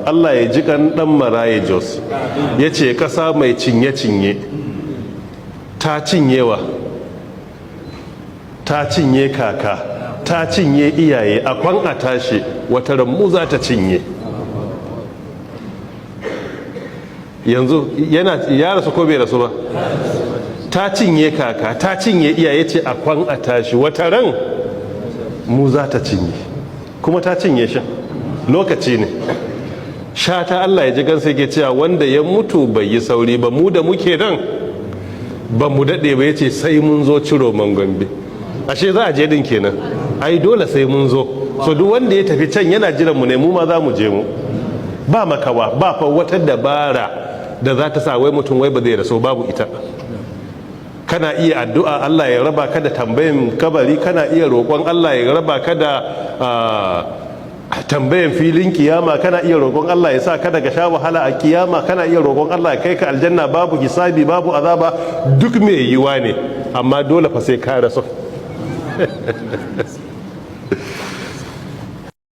Allah ya ji kan dan Maraye Jos, ya ce ƙasa mai cinye-cinye ta cinyewa, ta cinye kaka, ta cinye iyaye, a kwan a tashi wata rammu za ta cinye. Yanzu ya rasu ko bai rasu ba? Ta cinye kaka, ta cinye iyaye, ce a kwan a tashi wata ran mu za ta cinye, kuma ta cinye shi. Lokaci ne. Shata Allah ya ji gansa yake cewa wanda ya mutu bai yi sauri ba, mu da muke nan ba mu daɗe ba, ya ce sai mun zo ciro Gombe. Ashe za a je din kenan, ai dole sai mun zo. So duk wanda ya tafi can yana jiran mu ne, mu ma za mu je mu. Ba makawa, ba fa wata dabara da za ta sa wai mutum wai ba zai raso, babu ita. Kana iya addu'a Allah ya raba ka da tambayin kabari, kana iya roƙon Allah ya raba ka da tambayan filin kiyama, kana iya roƙon Allah ya sa ka daga sha wahala a kiyama, kana iya roƙon Allah ya kai ka aljanna babu hisabi babu azaba, duk mai yiwa ne, amma dole fa sai ka rasu.